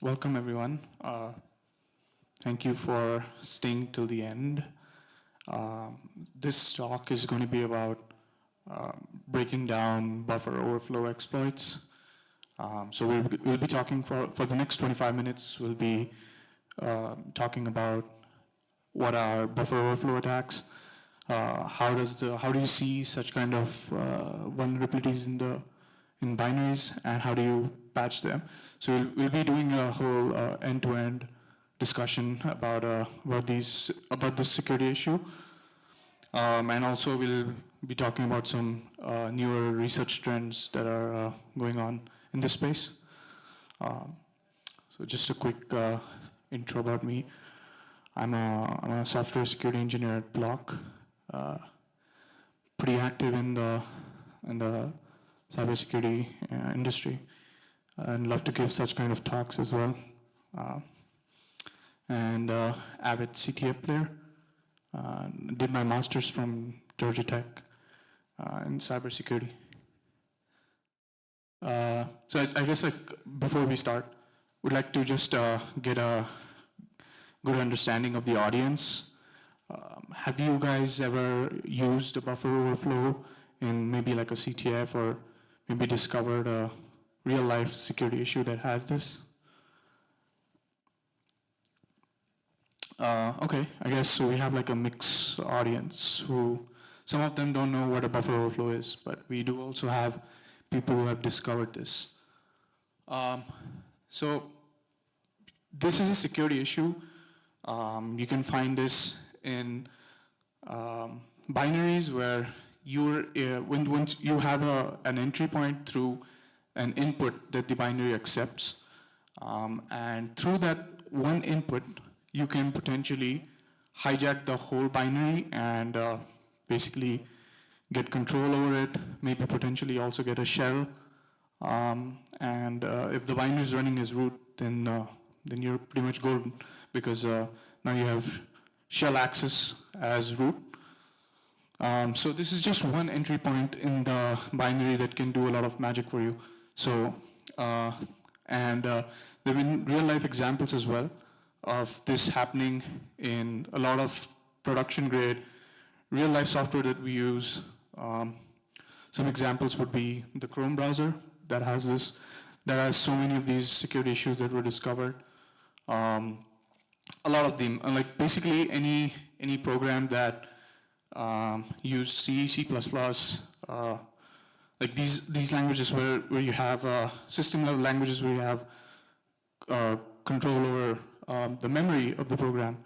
Welcome, everyone. Thank you for staying till the end. This talk is going to be about breaking down buffer overflow exploits. So we'll be talking for the next 25 minutes. We'll be talking about what are buffer overflow attacks. How do you see such kind of vulnerabilities in binaries, and how do you patch them? So we'll be doing a whole end-to-end discussion about this security issue, and also we'll be talking about some newer research trends that are going on in this space. So just a quick intro about me. I'm a software security engineer at Block. Pretty active in the cybersecurity industry, and love to give such kind of talks as well. And avid CTF player. Did my master's from Georgia Tech in cybersecurity. So I guess before we start, we'd like to just get a good understanding of the audience. Have you guys ever used a buffer overflow in maybe like a CTF, or maybe discovered a real life security issue that has this? Okay, I guess so. We have like a mixed audience who, some of them don't know what a buffer overflow is, but we do also have people who have discovered this. So this is a security issue. You can find this in binaries where once you have an entry point through an input that the binary accepts, and through that one input, you can potentially hijack the whole binary and basically get control over it, maybe potentially also get a shell. And if the binary is running as root, then you're pretty much golden, because now you have shell access as root. So this is just one entry point in the binary that can do a lot of magic for you. So, there have been real life examples as well of this happening in a lot of production grade real life software that we use. Some examples would be the Chrome browser that has so many of these security issues that were discovered. A lot of them, like basically any program that use C, C++, like these languages where you have system level languages where you have control over the memory of the program,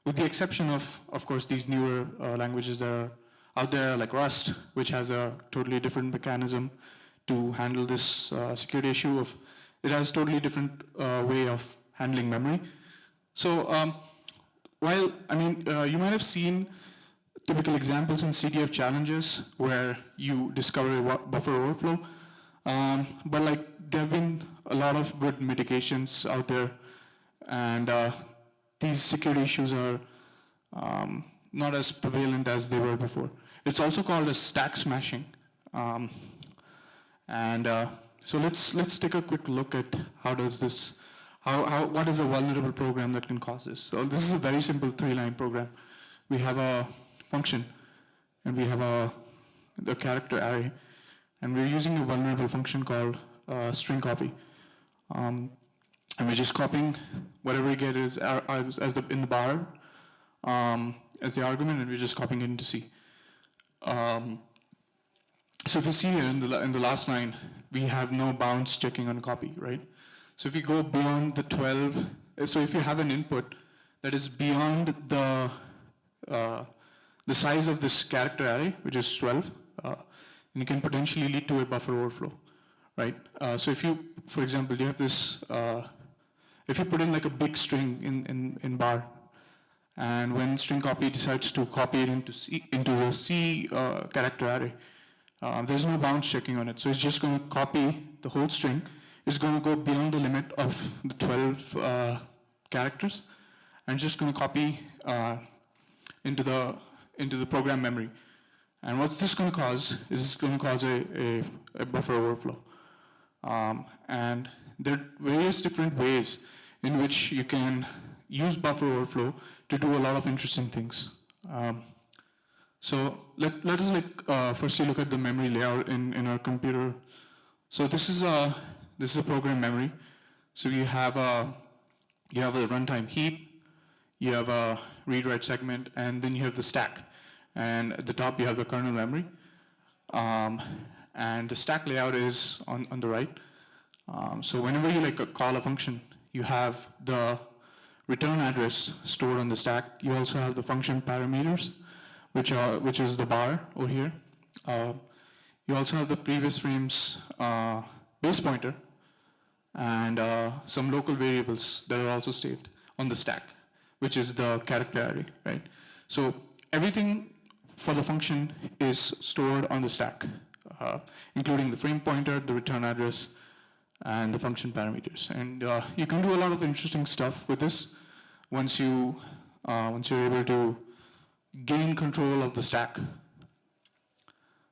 with the exception of course, these newer languages that are out there, like Rust, which has a totally different mechanism to handle this security issue of, it has totally different way of handling memory. So while, you might have seen typical examples in CTF challenges where you discover a buffer overflow, but like there have been a lot of good mitigations out there, and these security issues are not as prevalent as they were before. It's also called as stack smashing. So let's take a quick look at what is a vulnerable program that can cause this. So this is a very simple 3-line program. We have a function, and we have a character array, and we're using a vulnerable function called string copy. And we're just copying whatever we get in the bar as the argument, and we're just copying it into C. So if you see here in the last line, we have no bounds checking on copy, right? So if you go beyond the 12, so if you have an input that is beyond the size of this character array, which is 12, and it can potentially lead to a buffer overflow, right? So if you, for example, you have this, if you put in like a big string in bar, and when string copy decides to copy it into the C character array, there's no bounds checking on it. So it's just going to copy the whole string. It's going to go beyond the limit of the 12 characters, and it's just going to copy into the program memory. And what's this going to cause is it's going to cause a buffer overflow. And there are various different ways in which you can use buffer overflow to do a lot of interesting things. So let us firstly look at the memory layout in our computer. So this is a program memory. So you have a runtime heap, you have a read-write segment, and then you have the stack. And at the top you have the kernel memory. And the stack layout is on the right. So whenever you call a function, you have the return address stored on the stack. You also have the function parameters, which is the bar over here. You also have the previous frame's base pointer and some local variables that are also saved on the stack, which is the character array, right? So everything for the function is stored on the stack, including the frame pointer, the return address, and the function parameters. And you can do a lot of interesting stuff with this once you're able to gain control of the stack.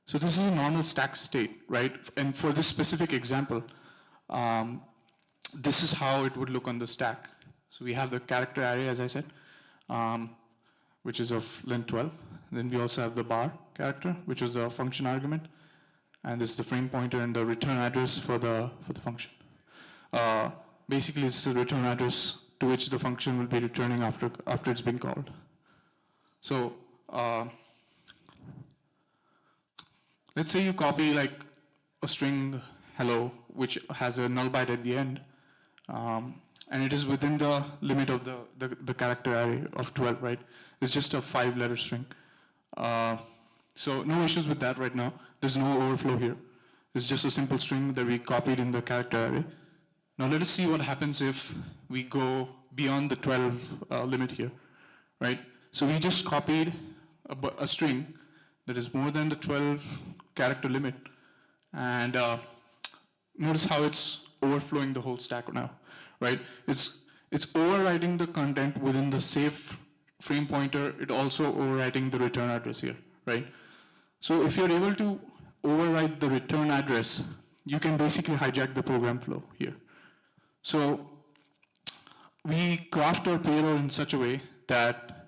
So this is a normal stack state, right? And for this specific example, this is how it would look on the stack. So we have the character array, as I said, which is of length 12. Then we also have the bar character, which is the function argument. And this is the frame pointer and the return address for the function. Basically, this is the return address to which the function will be returning after it's been called. So let's say you copy a string hello, which has a null byte at the end, and it is within the limit of the character array of 12, right? It's just a 5-letter string. So no issues with that right now. There's no overflow here. It's just a simple string that we copied in the character array. Now let us see what happens if we go beyond the 12 limit here, right? So we just copied a string that is more than the 12 character limit, and notice how it's overflowing the whole stack now, right? It's overwriting the content within the save frame pointer. It also overwriting the return address here, right? So if you're able to overwrite the return address, you can basically hijack the program flow here. So we craft our payload in such a way that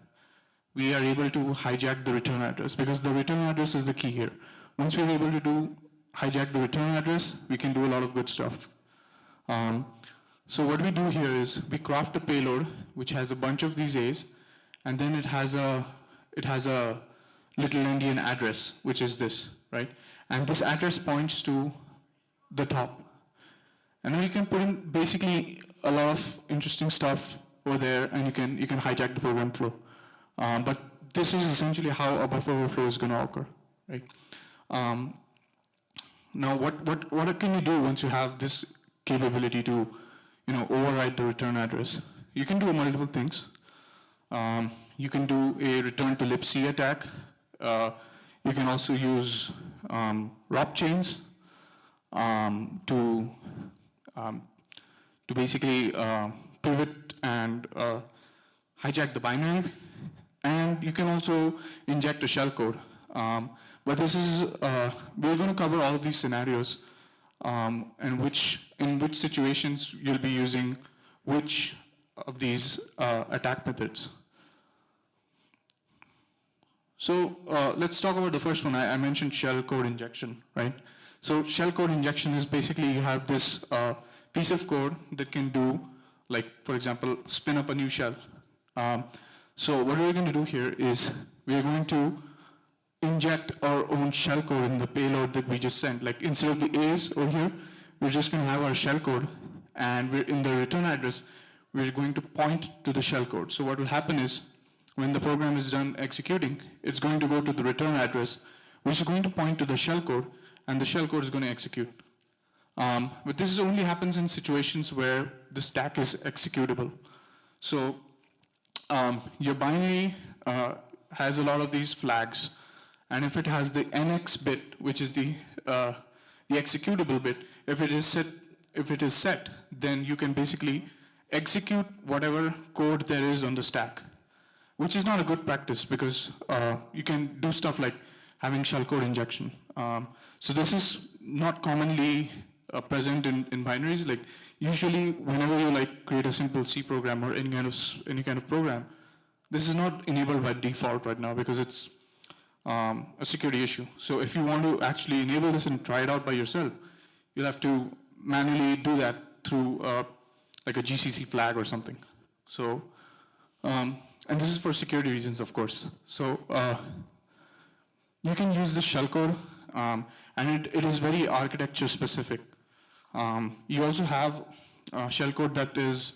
we are able to hijack the return address, because the return address is the key here. Once we're able to hijack the return address, we can do a lot of good stuff. So what we do here is we craft a payload which has a bunch of these A's, and then it has a little endian address, which is this, right? And this address points to the top. And then you can put in basically a lot of interesting stuff over there, and you can hijack the program flow. But this is essentially how a buffer overflow is going to occur, right? Now, what can you do once you have this capability to, override the return address? You can do multiple things. You can do a return to libc attack. You can also use ROP chains to basically pivot and hijack the binary. And you can also inject a shellcode. But this is, we're going to cover all of these scenarios and in which situations you'll be using which of these attack methods. So let's talk about the first one. I mentioned shellcode injection, right? So shellcode injection is basically you have this piece of code that can do, for example, spin up a new shell. So what we're going to do here is we're going to inject our own shellcode in the payload that we just sent. Instead of the A's over here, we're just going to have our shellcode, and we're in the return address, we're going to point to the shellcode. So what will happen is when the program is done executing, it's going to go to the return address, which is going to point to the shellcode, and the shellcode is going to execute. But this only happens in situations where the stack is executable. So your binary has a lot of these flags, and if it has the NX bit, which is the executable bit, if it is set, then you can basically execute whatever code there is on the stack, which is not a good practice because you can do stuff like having shellcode injection. So this is not commonly present in binaries. Like usually, whenever you like create a simple C program or any kind of program, this is not enabled by default right now because it's a security issue. So if you want to actually enable this and try it out by yourself, you'll have to manually do that through like a GCC flag or something. So, and this is for security reasons, of course. So you can use this shellcode, and it is very architecture specific. You also have shellcode that is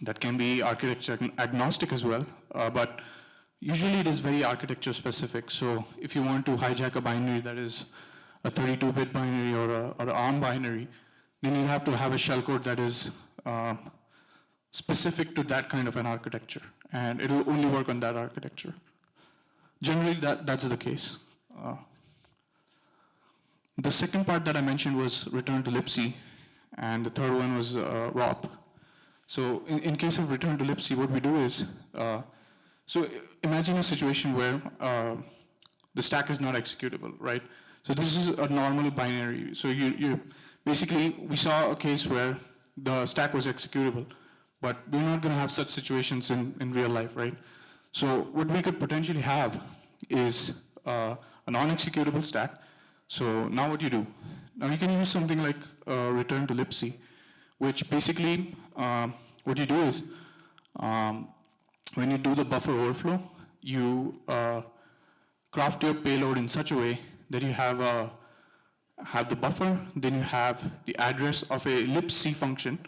that can be architecture agnostic as well, but usually it is very architecture specific. So if you want to hijack a binary that is a 32-bit binary or an ARM binary, then you have to have a shellcode that is specific to that kind of an architecture, and it will only work on that architecture. Generally, that's the case. The second part that I mentioned was return to libc, and the third one was ROP. So in case of return to libc, what we do is, so imagine a situation where the stack is not executable, right? So this is a normal binary. So you basically, we saw a case where the stack was executable, but we're not going to have such situations in real life, right? So what we could potentially have is a non-executable stack. So now what you do? Now you can use something like return to libc, which basically what you do is when you do the buffer overflow, you craft your payload in such a way that you have the buffer, then you have the address of a libc function,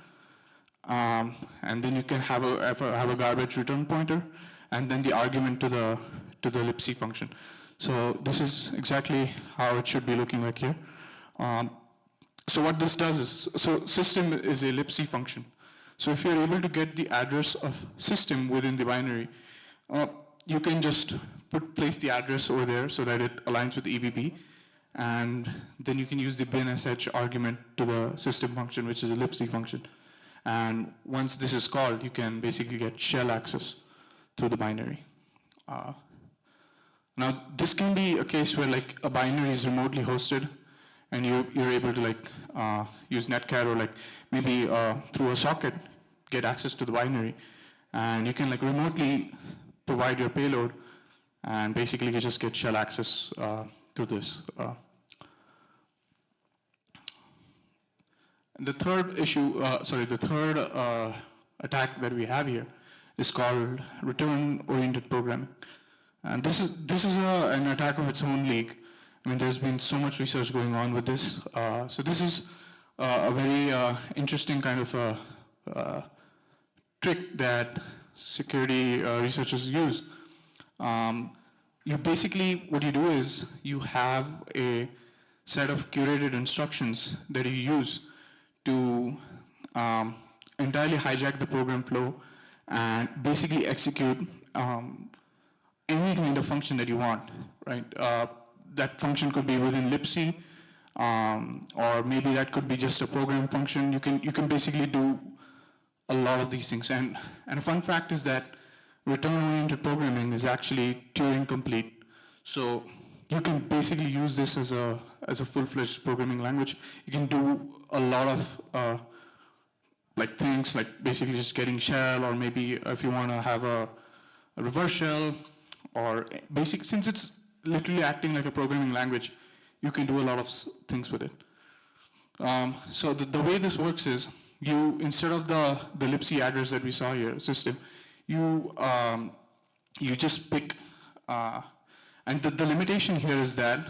and then you can have a garbage return pointer, and then the argument to the libc function. So this is exactly how it should be looking like here. So what this does is, so system is a libc function. So if you're able to get the address of system within the binary, you can just place the address over there so that it aligns with EBP, and then you can use the bin_sh argument to the system function, which is a libc function. And once this is called, you can basically get shell access through the binary. Now, this can be a case where like a binary is remotely hosted, and you're able to like use netcat or like maybe through a socket get access to the binary, and you can like remotely provide your payload, and basically you just get shell access to this. The third issue, the third attack that we have here is called return-oriented programming. And this is an attack of its own league. I mean, there's been so much research going on with this. So this is a very interesting kind of trick that security researchers use. You basically, what you do is you have a set of curated instructions that you use to entirely hijack the program flow and basically execute any kind of function that you want, right? That function could be within libc, or maybe that could be just a program function. You can basically do a lot of these things. And a fun fact is that return-oriented programming is actually Turing complete. So you can basically use this as a full-fledged programming language. You can do a lot of like things like basically just getting shell, or maybe if you want to have a reverse shell, or basic, since it's literally acting like a programming language, you can do a lot of things with it. So the way this works is, you, instead of the libc address that we saw here, system, you just pick, and the limitation here is that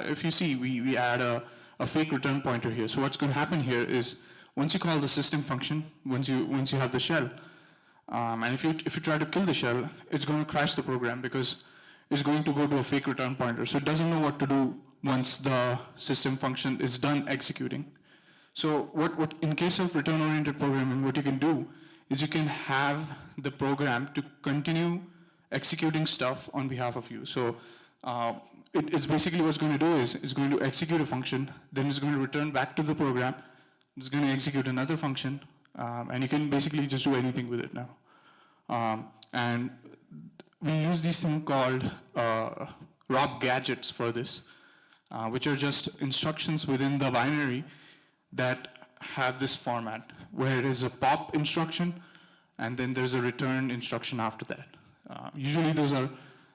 if you see, we add a fake return pointer here. So what's going to happen here is, once you call the system function, once you have the shell, and if you try to kill the shell, it's going to crash the program because it's going to go to a fake return pointer. So it doesn't know what to do once the system function is done executing. So what in case of return-oriented programming, what you can do is you can have the program to continue executing stuff on behalf of you. So it's basically what's going to do is it's going to execute a function, then it's going to return back to the program, it's going to execute another function, and you can basically just do anything with it now. And we use these thing called ROP gadgets for this. which are just instructions within the binary that have this format, where it is a pop instruction, and then there's a return instruction after that. Usually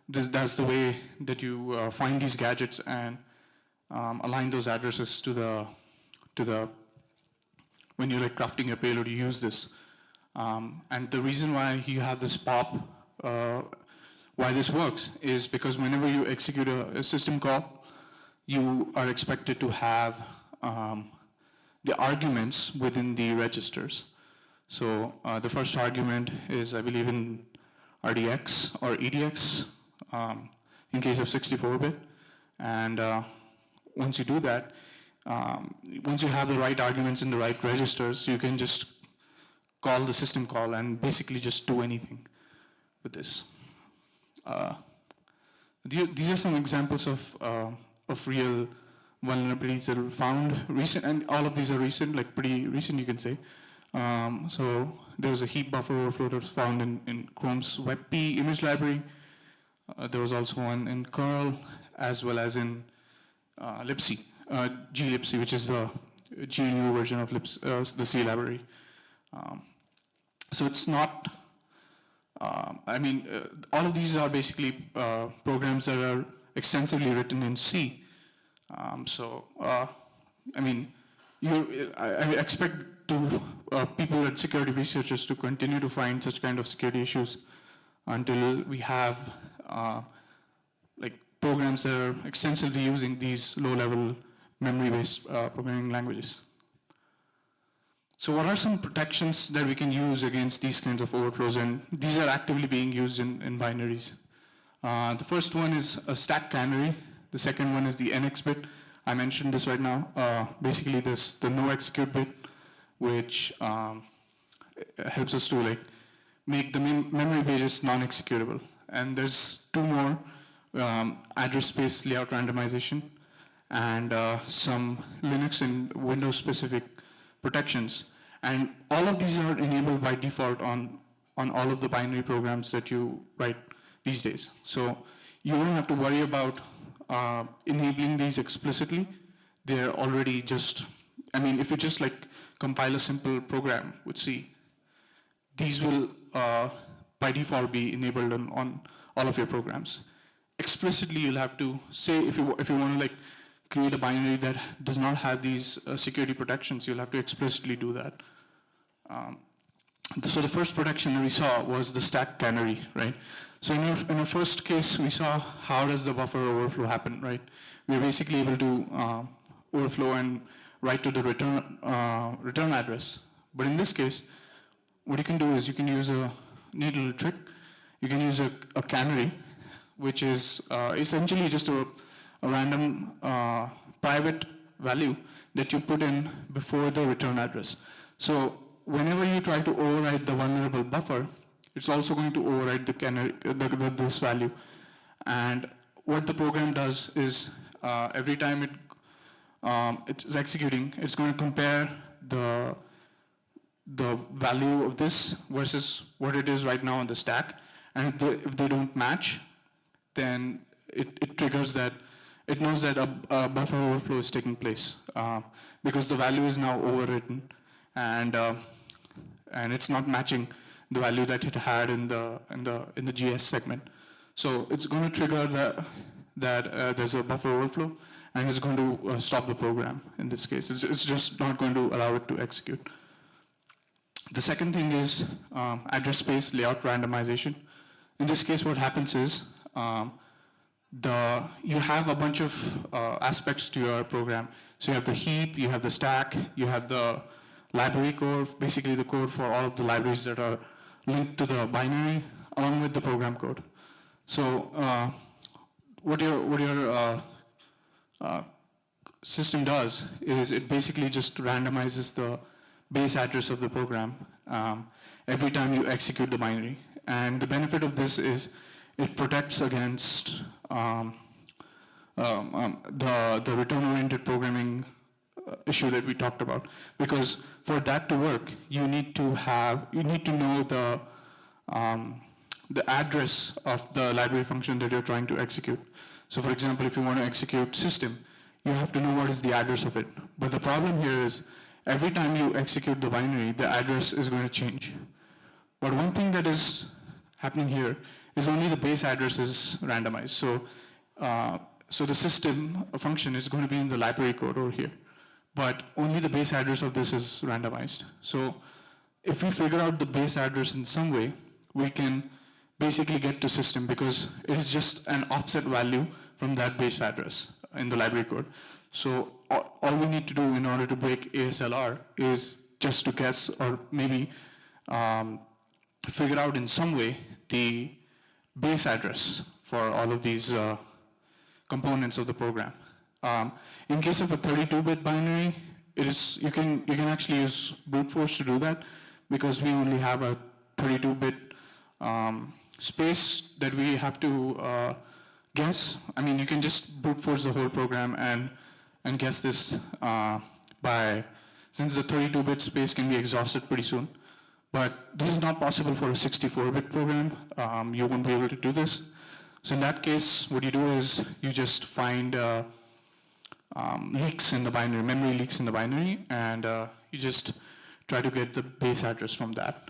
that's the way that you find these gadgets and align those addresses to the when you're like crafting your payload, you use this. And the reason why you have this pop, why this works, is because whenever you execute a system call, you are expected to have the arguments within the registers. So the first argument is, I believe, in RDX or EDX in case of 64-bit. And once you do that, once you have the right arguments in the right registers, you can just call the system call and basically just do anything with this. These are some examples of real vulnerabilities that were found recent, and all of these are recent, like pretty recent, you can say. So there was a heap buffer overflow that was found in Chrome's WebP image library. There was also one in curl, as well as in libc, glibc, which is the GNU version of the C library. So it's not, I mean, all of these are basically programs that are extensively written in C. I mean, I expect people at security researchers to continue to find such kind of security issues until we have like programs that are extensively using these low-level memory-based programming languages. So what are some protections that we can use against these kinds of overflows? And these are actively being used in binaries. The first one is a stack canary. The second one is the NX bit. I mentioned this right now. Basically, the no execute bit, which helps us to like make the memory pages non-executable. And there's two more, address space layout randomization, and some Linux and Windows specific protections. And all of these are enabled by default on all of the binary programs that you write these days. So you don't have to worry about enabling these explicitly. They're already just, I mean, if you just like compile a simple program with C, these will by default be enabled on all of your programs. Explicitly, you'll have to say, if you want to like create a binary that does not have these security protections, you'll have to explicitly do that. So the first protection that we saw was the stack canary, right? So in our first case, we saw how does the buffer overflow happen, right? We're basically able to overflow and write to the return address. But in this case, what you can do is you can use a neat little trick. You can use a canary, which is essentially just a random private value that you put in before the return address. So whenever you try to override the vulnerable buffer, it's also going to override the canary, this value. And what the program does is every time it's executing, it's going to compare the value of this versus what it is right now on the stack. And if they don't match, then it triggers that. It knows that a buffer overflow is taking place because the value is now overwritten, and it's not matching the value that it had in the GS segment. So it's going to trigger that there's a buffer overflow, and it's going to stop the program. In this case, it's just not going to allow it to execute. The second thing is address space layout randomization. In this case, what happens is you have a bunch of aspects to your program. So you have the heap, you have the stack, you have the library code, basically the code for all of the libraries that are linked to the binary, along with the program code. So what your system does is it basically just randomizes the base address of the program every time you execute the binary. And the benefit of this is it protects against the return-oriented programming issue that we talked about. Because for that to work, you need to know the address of the library function that you're trying to execute. So for example, if you want to execute system, you have to know what is the address of it. But the problem here is every time you execute the binary, the address is going to change. But one thing that is happening here is only the base address is randomized. So the system function is going to be in the library code over here. But only the base address of this is randomized. So if we figure out the base address in some way, we can basically get to system because it is just an offset value from that base address in the library code. So all we need to do in order to break ASLR is just to guess or maybe figure out in some way the base address for all of these components of the program. In case of a 32-bit binary, you can actually use brute force to do that because we only have a 32-bit space that we have to guess. I mean, you can just brute force the whole program and guess this since the 32-bit space can be exhausted pretty soon. But this is not possible for a 64-bit program. You won't be able to do this. So in that case, what you do is you just find leaks in the binary, memory leaks in the binary, and you just try to get the base address from that.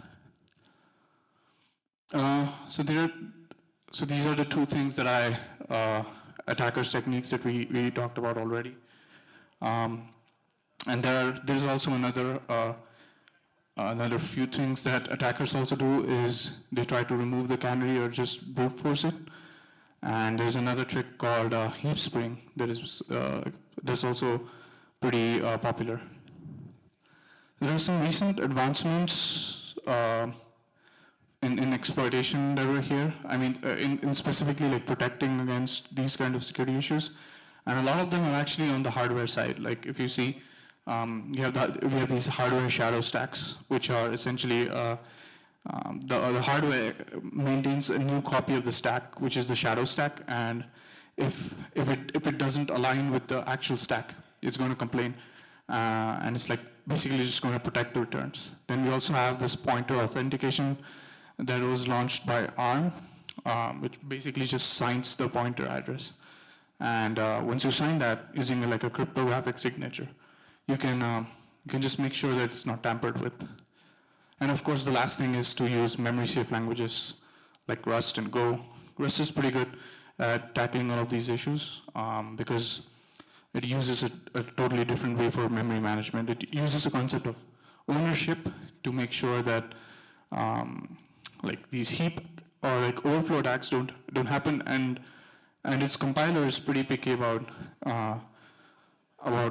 So these are the two things that attackers' techniques that we talked about already. And there's also another few things that attackers also do is they try to remove the canary or just brute force it. And there's another trick called heap spring that's also pretty popular. There are some recent advancements in exploitation that were here. I mean, in specifically like protecting against these kind of security issues. And a lot of them are actually on the hardware side. Like if you see, we have these hardware shadow stacks, which are essentially the hardware maintains a new copy of the stack, which is the shadow stack, and if it doesn't align with the actual stack, it's going to complain, and it's like basically just going to protect the returns. Then we also have this pointer authentication that was launched by ARM, which basically just signs the pointer address, and once you sign that using like a cryptographic signature, you can just make sure that it's not tampered with. And of course, the last thing is to use memory-safe languages like Rust and Go. Rust is pretty good at tackling all of these issues because it uses a totally different way for memory management. It uses a concept of ownership to make sure that like these heap or like overflow attacks don't happen, and its compiler is pretty picky about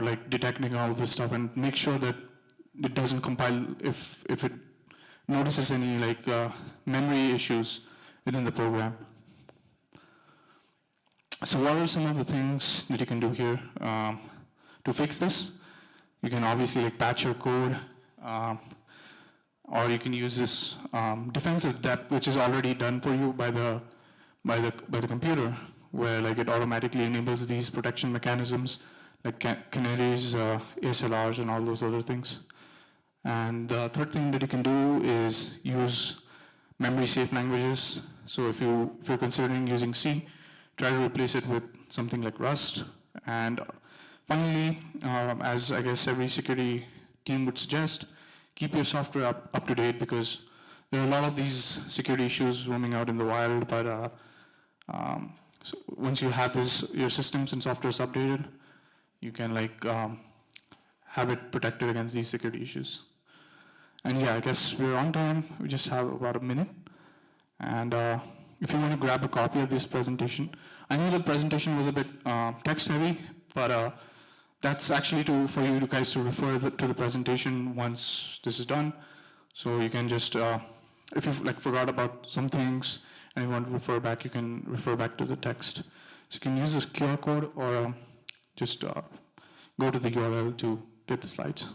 like detecting all of this stuff and make sure that it doesn't compile if it notices any like memory issues within the program. So what are some of the things that you can do here to fix this? You can obviously like patch your code, or you can use this defensive depth, which is already done for you by the computer, where like it automatically enables these protection mechanisms like canaries, ASLRs, and all those other things. And the third thing that you can do is use memory-safe languages. So if you're considering using C, try to replace it with something like Rust. And finally, as I guess every security team would suggest, keep your software up to date because there are a lot of these security issues roaming out in the wild. But so once you have your systems and software is updated, you can like have it protected against these security issues. And yeah, I guess we're on time. We just have about a minute. And if you want to grab a copy of this presentation, I know the presentation was a bit text heavy, but that's actually for you guys to refer to the presentation once this is done. So you can just, if you've like forgot about some things and you want to refer back, you can refer back to the text. So you can use this QR code or just go to the URL to get the slides.